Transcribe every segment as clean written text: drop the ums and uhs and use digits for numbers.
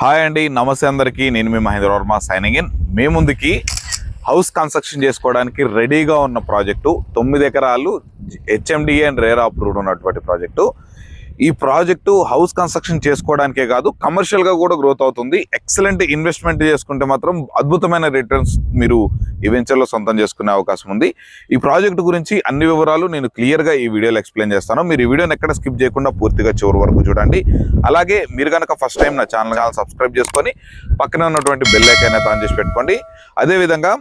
Hi అండి, నమస్తే అందరికీ. నేను మీ మహేంద్ర వర్మ సైనింగ్ ఇన్. మీ ముందుకి హౌస్ కన్స్ట్రక్షన్ చేసుకోవడానికి రెడీగా ఉన్న ప్రాజెక్టు 9 ఎకరాలు హెచ్ఎండిఏ అండ్ రేరా అప్రూవ్డ్ ఉన్నటువంటి ప్రాజెక్టు. ఈ ప్రాజెక్టు హౌస్ కన్స్ట్రక్షన్ చేసుకోవడానికే కాదు, కమర్షియల్గా కూడా గ్రోత్ అవుతుంది. ఎక్సలెంట్ ఇన్వెస్ట్మెంట్ చేసుకుంటే మాత్రం అద్భుతమైన రిటర్న్స్ మీరు ఈ వెంచర్లో సొంతం చేసుకునే అవకాశం ఉంది. ఈ ప్రాజెక్టు గురించి అన్ని వివరాలు నేను క్లియర్గా ఈ వీడియోలో ఎక్స్ప్లెయిన్ చేస్తాను. మీరు ఈ వీడియోని ఎక్కడ స్కిప్ చేయకుండా పూర్తిగా చివరి వరకు చూడండి. అలాగే మీరు కనుక ఫస్ట్ టైం నా ఛానల్ సబ్స్క్రైబ్ చేసుకొని పక్కన ఉన్నటువంటి బెల్ ఐకాన్ అయితే ఆన్ చేసి పెట్టుకోండి. అదేవిధంగా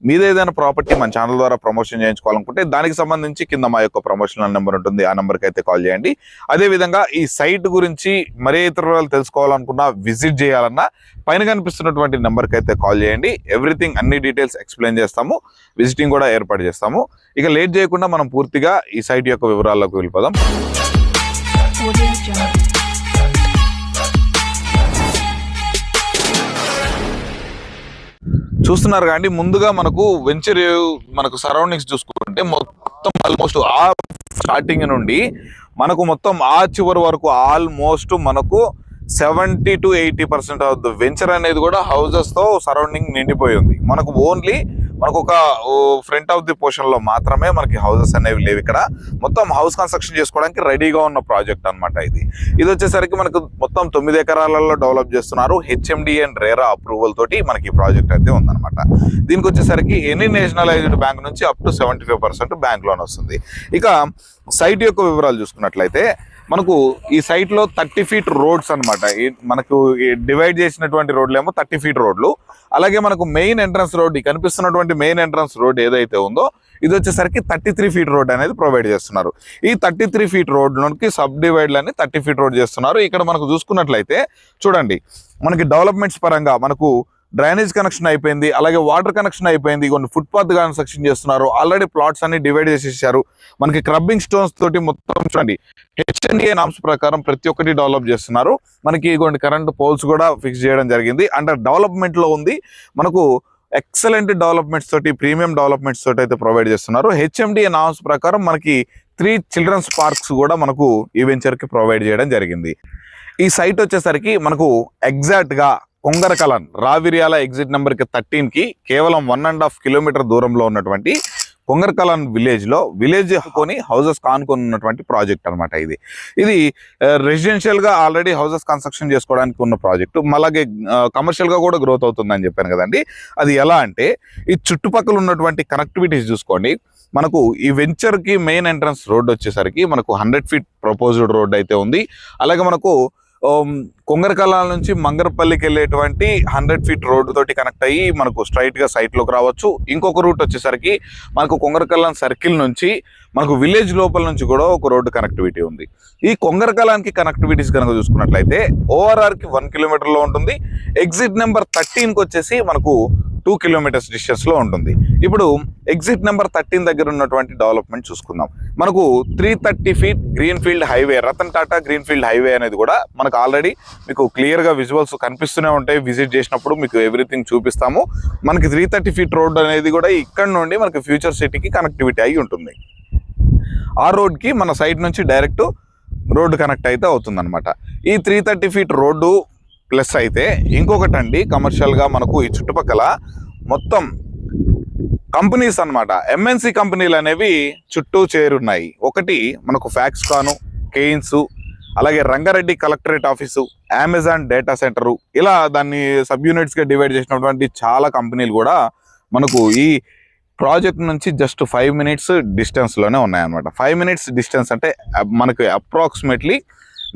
మీది ఏదైనా ప్రాపర్టీ మన ఛానల్ ద్వారా ప్రమోషన్ చేయించుకోవాలనుకుంటే దానికి సంబంధించి కింద మా యొక్క ప్రమోషనల్ నెంబర్ ఉంటుంది, ఆ నెంబర్కి అయితే కాల్ చేయండి. అదేవిధంగా ఈ సైట్ గురించి మరే ఇతర తెలుసుకోవాలనుకున్నా, విజిట్ చేయాలన్నా పైన కనిపిస్తున్నటువంటి నెంబర్కి అయితే కాల్ చేయండి. ఎవ్రీథింగ్ అన్ని డీటెయిల్స్ ఎక్స్ప్లెయిన్ చేస్తాము, విజిటింగ్ కూడా ఏర్పాటు చేస్తాము. ఇక లేట్ చేయకుండా మనం పూర్తిగా ఈ సైట్ యొక్క వివరాల్లోకి వెళ్ళిపోదాం. చూస్తున్నారు కానీ ముందుగా మనకు సరౌండింగ్స్ చూసుకుంటే మొత్తం ఆల్మోస్ట్ ఆ స్టార్టింగ్ నుండి మనకు మొత్తం ఆ చివరి వరకు ఆల్మోస్ట్ మనకు 70 to 80% ఆఫ్ ద వెంచర్ అనేది కూడా హౌజెస్ తో సరౌండింగ్ నిండిపోయి ఉంది. మనకు ఒక ఫ్రంట్ ఆఫ్ ది పోర్షన్ లో మాత్రమే మనకి హౌసెస్ అనేవి లేవు. ఇక్కడ మొత్తం హౌస్ కన్స్ట్రక్షన్ చేసుకోవడానికి రెడీగా ఉన్న ప్రాజెక్ట్ అనమాట. ఇది వచ్చేసరికి మనకు మొత్తం 9 ఎకరాలలో డెవలప్ చేస్తున్నారు. హెచ్ఎండిఏ అండ్ రేరా అప్రూవల్ తోటి మనకి ఈ ప్రాజెక్ట్ అయితే ఉందన్నమాట. దీనికి వచ్చేసరికి ఎనీ నేషనలైజ్డ్ బ్యాంక్ నుంచి అప్ టు 75% బ్యాంక్ లోన్ వస్తుంది. ఇక సైట్ యొక్క వివరాలు చూసుకున్నట్లయితే మనకు ఈ సైట్ లో 30 feet రోడ్స్ అనమాట. మనకు డివైడ్ చేసినటువంటి రోడ్లు ఏమో 30 feet రోడ్లు. అలాగే మనకు మెయిన్ ఎంట్రన్స్ రోడ్, కనిపిస్తున్నటువంటి మెయిన్ ఎంట్రన్స్ రోడ్ ఏదైతే ఉందో ఇది వచ్చేసరికి 33 feet రోడ్ అనేది ప్రొవైడ్ చేస్తున్నారు. ఈ 33 feet రోడ్లోకి సబ్ డివైడ్లని 30 feet రోడ్ చేస్తున్నారు. ఇక్కడ మనకు చూసుకున్నట్లయితే చూడండి, మనకి డెవలప్మెంట్స్ పరంగా మనకు డ్రైనేజ్ కనెక్షన్ అయిపోయింది, అలాగే వాటర్ కనెక్షన్ అయిపోయింది, కొన్ని ఫుట్పాత్ కన్స్ట్రక్షన్ చేస్తున్నారు. ఆల్రెడీ ప్లాట్స్ అన్ని డివైడ్ చేసేసారు. మనకి క్రబ్బింగ్ స్టోన్స్ తోటి మొత్తం చూడండి హెచ్ఎండిఏ నామ్స్ ప్రకారం ప్రతి ఒక్కటి డెవలప్ చేస్తున్నారు. మనకి కొన్ని కరెంట్ పోల్స్ కూడా ఫిక్స్ చేయడం జరిగింది. అండర్ డెవలప్మెంట్ లో ఉంది. మనకు ఎక్సలెంట్ డెవలప్మెంట్స్ తోటి, ప్రీమియం డెవలప్మెంట్స్ తోటి అయితే ప్రొవైడ్ చేస్తున్నారు. హెచ్ఎండిఏ నామ్స్ ప్రకారం మనకి 3 చిల్డ్రన్స్ పార్క్స్ కూడా మనకు ఈ వెంచర్ కి ప్రొవైడ్ చేయడం జరిగింది. ఈ సైట్ వచ్చేసరికి మనకు ఎగ్జాక్ట్ గా కొంగరకలాన్ రావిర్యాల ఎగ్జిట్ నెంబర్కి 13కి కేవలం 1.5 kilometer దూరంలో ఉన్నటువంటి కొంగరకలాన్ విలేజ్ కొని హౌసెస్ కానుకొని ఉన్నటువంటి ప్రాజెక్ట్ అనమాట. ఇది రెసిడెన్షియల్ గా ఆల్రెడీ హౌసెస్ కన్స్ట్రక్షన్ చేసుకోవడానికి ఉన్న ప్రాజెక్టు. అలాగే కమర్షియల్ గా కూడా గ్రోత్ అవుతుందని చెప్పాను కదండి. అది ఎలా అంటే ఈ చుట్టుపక్కల ఉన్నటువంటి కనెక్టివిటీస్ చూసుకోండి. మనకు ఈ వెంచర్ కి మెయిన్ ఎంట్రన్స్ రోడ్ వచ్చేసరికి మనకు 100 feet ప్రపోజ్డ్ రోడ్ అయితే ఉంది. అలాగే మనకు కొంగరకలాన్ నుంచి మంగరపల్లికి వెళ్ళేటువంటి 100 feet రోడ్డు తోటి కనెక్ట్ అయ్యి మనకు స్ట్రైట్ గా సైట్ లోకి రావచ్చు. ఇంకొక రూట్ వచ్చేసరికి మనకు కొంగరకలాన్ సర్కిల్ నుంచి మనకు విలేజ్ లోపల నుంచి కూడా ఒక రోడ్డు కనెక్టివిటీ ఉంది. ఈ కొంగరకలాన్ కి కనెక్టివిటీస్ కనుక చూసుకున్నట్లయితే ఓఆర్ఆర్ కి 1 kilometer లో ఉంటుంది. ఎగ్జిట్ నెంబర్ 13కి వచ్చేసి మనకు 2 kilometers డిస్టెన్స్ లో ఉంటుంది. ఇప్పుడు ఎగ్జిట్ నెంబర్ 13 దగ్గర ఉన్నటువంటి డెవలప్మెంట్ చూసుకుందాం. మనకు 330 feet greenfield highway, Ratan Tata greenfield highway అనేది కూడా మనకు ఆల్రెడీ మీకు క్లియర్ గా విజువల్స్ కనిపిస్తూనే ఉంటాయి. విజిట్ చేసినప్పుడు మీకు ఎవ్రీథింగ్ చూపిస్తాము. మనకి 330 feet రోడ్ అనేది కూడా ఇక్కడ నుండి మనకి ఫ్యూచర్ సిటీకి కనెక్టివిటీ అయి ఉంటుంది. ఆ రోడ్ కి మన సైడ్ నుంచి డైరెక్ట్ రోడ్డు కనెక్ట్ అయితే అవుతుంది అనమాట. ఈ 330 feet రోడ్డు ప్లస్ అయితే ఇంకొకటి అండి, కమర్షియల్ గా మనకు ఈ చుట్టుపక్కల మొత్తం కంపెనీస్ అనమాట, ఎంఎన్సి కంపెనీలు అనేవి చుట్టూ చేరున్నాయి. ఒకటి మనకు ఫ్యాక్స్కాను, కెయిన్స్, అలాగే Rangareddy collectorate office, Amazon data centre, ఇలా దాన్ని సబ్ యూనిట్స్ గా డివైడ్ చేసినటువంటి చాలా కంపెనీలు కూడా మనకు ఈ ప్రాజెక్ట్ నుంచి జస్ట్ 5 minutes డిస్టెన్స్ లోనే ఉన్నాయన్నమాట. 5 minutes డిస్టెన్స్ అంటే మనకి అప్రాక్సిమేట్లీ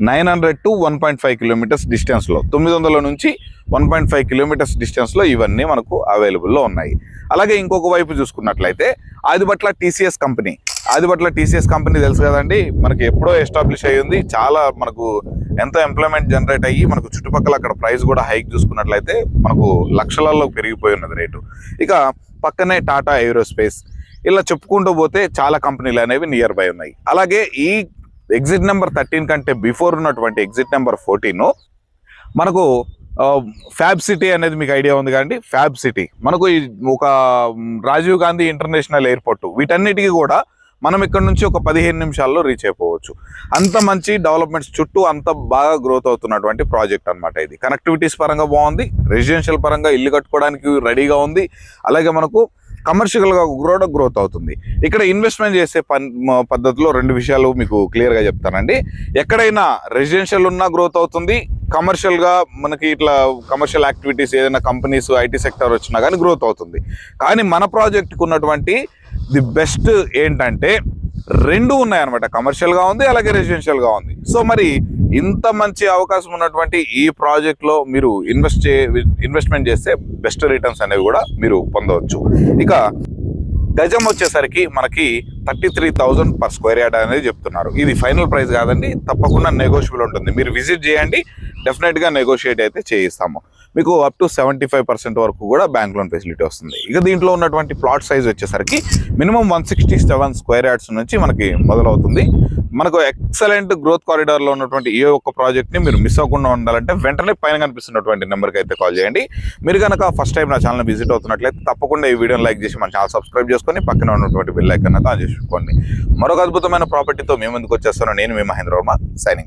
900 to 1.5 kilometers డిస్టెన్స్ లో, 900 నుంచి 1.5 kilometers డిస్టెన్స్ లో ఇవన్నీ మనకు అవైలబుల్లో ఉన్నాయి. అలాగే ఇంకొక వైపు చూసుకున్నట్లయితే ఆదిబట్ల టీసీఎస్ కంపెనీ తెలుసు కదండి, మనకి ఎప్పుడో ఎస్టాబ్లిష్ అయ్యి ఉంది. చాలా మనకు ఎంతో ఎంప్లాయ్మెంట్ జనరేట్ అయ్యి మనకు చుట్టుపక్కల అక్కడ ప్రైస్ కూడా హైక్ చూసుకున్నట్లయితే మనకు లక్షలలో పెరిగిపోయి ఉన్నది రేటు. ఇక పక్కనే టాటా ఏరోస్పేస్, ఇలా చెప్పుకుంటూ పోతే చాలా కంపెనీలు అనేవి నియర్ బై ఉన్నాయి. అలాగే ఈ ఎగ్జిట్ నెంబర్ 13 కంటే బిఫోర్ ఉన్నటువంటి ఎగ్జిట్ నెంబర్ 14 మనకు ఫ్యాబ్ సిటీ అనేది మీకు ఐడియా ఉంది కదండి. ఫ్యాబ్ సిటీ మనకు ఒక రాజీవ్ గాంధీ ఇంటర్నేషనల్ ఎయిర్పోర్ట్, వీటన్నిటికీ కూడా మనం ఇక్కడ నుంచి ఒక 15 నిమిషాల్లో రీచ్ అయిపోవచ్చు. అంత మంచి డెవలప్మెంట్స్ చుట్టూ అంత బాగా గ్రోత్ అవుతున్నటువంటి ప్రాజెక్ట్ అనమాట ఇది. కనెక్టివిటీస్ పరంగా బాగుంది, రెసిడెన్షియల్ పరంగా ఇల్లు కట్టుకోవడానికి రెడీగా ఉంది, అలాగే మనకు కమర్షియల్గా కూడా గ్రోత్ అవుతుంది. ఇక్కడ ఇన్వెస్ట్మెంట్ చేసే పద్ధతిలో 2 విషయాలు మీకు క్లియర్గా చెప్తానండి. ఎక్కడైనా రెసిడెన్షియల్ ఉన్నా గ్రోత్ అవుతుంది, కమర్షియల్గా మనకి ఇట్లా కమర్షియల్ యాక్టివిటీస్ ఏదైనా కంపెనీస్ ఐటీ సెక్టర్ వచ్చినా కానీ గ్రోత్ అవుతుంది. కానీ మన ప్రాజెక్ట్కి ఉన్నటువంటి ది బెస్ట్ ఏంటంటే 2 ఉన్నాయన్నమాట, కమర్షియల్గా ఉంది అలాగే రెసిడెన్షియల్గా ఉంది. సో మరి ఇంత మంచి అవకాశం ఉన్నటువంటి ఈ ప్రాజెక్ట్లో మీరు ఇన్వెస్ట్మెంట్ చేస్తే బెస్ట్ రిటర్న్స్ అనేవి కూడా మీరు పొందవచ్చు. ఇక గజం వచ్చేసరికి మనకి 33,000 పర్ స్క్వేర్ యార్డ్ అనేది చెప్తున్నారు. ఇది ఫైనల్ ప్రైస్ కాదండి, తప్పకుండా నెగోషియబుల్ ఉంటుంది. మీరు విజిట్ చేయండి, డెఫినెట్గా నెగోషియేట్ అయితే చేయిస్తాము. మీకు అప్ టు 75% వరకు కూడా బ్యాంక్ లోన్ ఫెసిలిటీ వస్తుంది. ఇక దీంట్లో ఉన్నటువంటి ప్లాట్ సైజ్ వచ్చేసరికి మినిమం 167 స్క్వేర్ యార్డ్స్ నుంచి మనకి మొదలవుతుంది. మనకు ఎక్సలెంట్ గ్రోత్ కారిడార్లో ఉన్నటువంటి ఏ ఒక్క ప్రాజెక్ట్ని మీరు మిస్ అవ్వకుండా ఉండాలంటే వెంటనే పైన కనిపిస్తున్నటువంటి నెంబర్కి అయితే కాల్ చేయండి. మీరు కనుక ఫస్ట్ టైం నా ఛానల్ విజిట్ అవుతున్నట్లయితే తప్పకుండా ఈ వీడియోని లైక్ చేసి మన ఛానల్ సబ్స్క్రైబ్ చేసుకొని పక్కన ఉన్నటువంటి బెల్ ఐకాన్ అయితే ఆన్ చేసుకోండి. మరొక అద్భుతమైన ప్రాపర్టీతో మీ ముందుకు వచ్చేస్తాను. నేను మీ మహేంద్ర వర్మ, సైనింగ్.